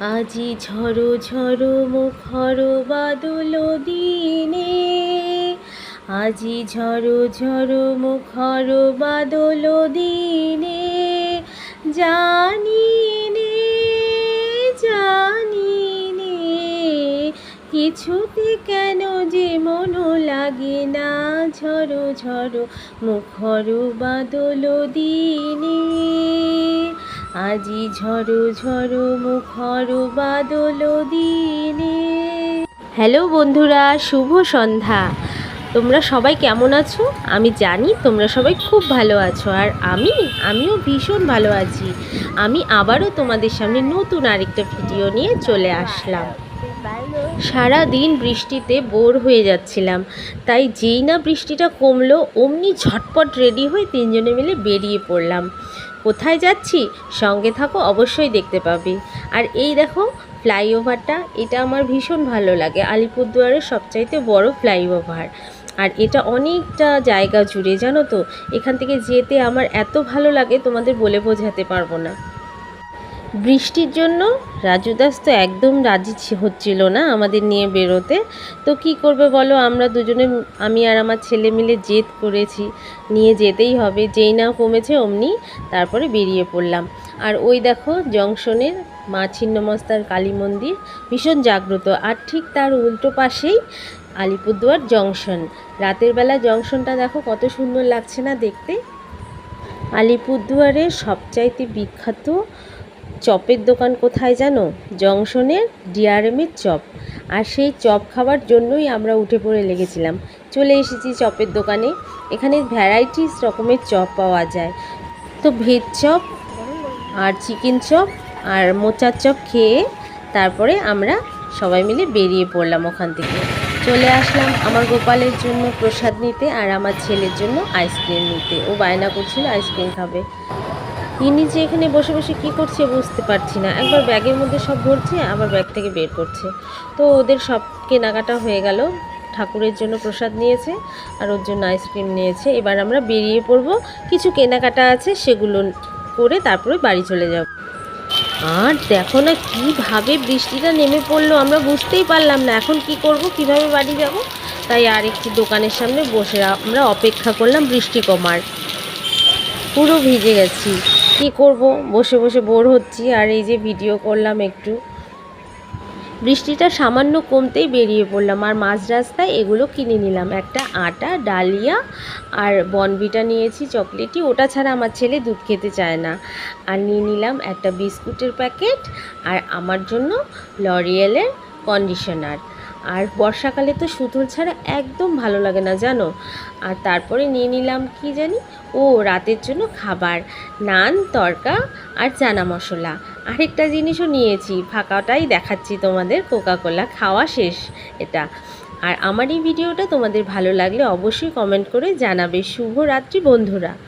আজি ঝড়ো ঝড়ো মুখর বাদল দিনে, আজি ঝড়ো ঝড়ো মুখর বাদল দিনে, জানি নে জানি নে কিছুতে কেন যে মন লাগে না, ঝড়ো ঝড়ো মুখর বাদল দিনে, আজি ঝড়ো ঝড়ো মুখর বাদল দিনে। হ্যালো বন্ধুরা, শুভ সন্ধ্যা। তোমরা সবাই কেমন আছো? আমি জানি তোমরা সবাই খুব ভালো আছো, আর আমিও ভীষণ ভালো আছি। আমি আবারও তোমাদের সামনে নতুন আরেকটা ভিডিও নিয়ে চলে আসলাম। সারা দিন বৃষ্টিতে বোর হয়ে যাচ্ছিলাম, তাই যেই না বৃষ্টিটা কমলো অমনি ঝটপট রেডি হয়ে তিনজনে মিলে বেরিয়ে পড়লাম। কোথায় যাচ্ছি সঙ্গে থাকো, অবশ্যই দেখতে পাবে। আর এই দেখো ফ্লাইওভারটা, এটা আমার ভীষণ ভালো লাগে, আলিপুরদুয়ারের সবচাইতে বড় ফ্লাইওভার। আর এটা অনেকটা জায়গা জুড়ে, জানো তো, এখান থেকে যেতে আমার এত ভালো লাগে তোমাদের বলে বোঝাতে পারবো না। বৃষ্টির জন্য রাজু দাস তো একদম রাজি হচ্ছিল না আমাদের নিয়ে বেরোতে। তো কি করবে বলো, আমরা দুজনে, আমি আর আমার ছেলে মিলে জেদ করেছি, নিয়ে যেতেই হবে। যেই না কমেছে অমনি তারপরে বেরিয়ে পড়লাম। আর ওই দেখো জংশনের মা ছিন্নমস্তার কালী মন্দির ভীষণ জাগ্রত, আর ঠিক তার উল্টো পাশেই আলিপুরদুয়ার জংশন। রাতের বেলা জংশনটা দেখো কত সুন্দর লাগছে না দেখতে। আলিপুরদুয়ারের সবচাইতে বিখ্যাত চপের দোকান কোথায় জানো? জংশনের ডিআরএমের চপ। আর সেই চপ খাবার জন্যই আমরা উঠে পড়ে লেগেছিলাম। চলে এসেছি চপের দোকানে। এখানে ভ্যারাইটিস রকমের চপ পাওয়া যায়। তো ভেজ চপ আর চিকেন চপ আর মোচার চপ খেয়ে তারপরে আমরা সবাই মিলে বেরিয়ে পড়লাম ওখান থেকে। চলে আসলাম আমার গোপালের জন্য প্রসাদ নিতে, আর আমার ছেলের জন্য আইসক্রিম নিতে। ও বায়না করছিল আইসক্রিম খাবে। ইনি যে এখানে বসে বসে কী করছে বুঝতে পারছি না। একবার ব্যাগের মধ্যে সব ভরছে, আবার ব্যাগ থেকে বের করছে। তো ওদের সব কেনাকাটা হয়ে গেল। ঠাকুরের জন্য প্রসাদ নিয়েছে আর ওর জন্য আইসক্রিম নিয়েছে। এবার আমরা বেরিয়ে পড়ব, কিছু কেনাকাটা আছে সেগুলো করে তারপরে বাড়ি চলে যাব। আর দেখো না কীভাবে বৃষ্টিটা নেমে পড়লো, আমরা বুঝতেই পারলাম না এখন কি করব, কিভাবে বাড়ি যাব। তাই আর একটি দোকানের সামনে বসে আমরা অপেক্ষা করলাম বৃষ্টি কমার। পুরো ভিজে গেছি, কি করব, বসে বসে বোর হচ্ছি। আর এই যে ভিডিও করলাম একটু। বৃষ্টিটা সামান্য কমতেই বেরিয়ে পড়লাম, আর মাঝ রাস্তায় এগুলো কিনে নিলাম। একটা আটা, ডালিয়া আর বনভিটা নিয়েছি চকলেটি, ওটা ছাড়া আমার ছেলে দুধ খেতে চায় না। আর নিয়ে নিলাম একটা বিস্কুটের প্যাকেট, আর আমার জন্য লরিয়েলের কন্ডিশনার। আর বর্ষাকালে তো সুতোল ছাড়া একদম ভালো লাগে না জানো। আর তারপরে নিয়ে নিলাম কি জানি, ও রাতের জন্য খাবার, নান, তড়কা আর চানা মশলা। আরেকটা জিনিসও নিয়েছি, ফাঁকাটাই দেখাচ্ছি তোমাদের, কোকাকোলা। খাওয়া শেষ এটা। আর আমার এই ভিডিওটা তোমাদের ভালো লাগলে অবশ্যই কমেন্ট করে জানাবে। শুভরাত্রি বন্ধুরা।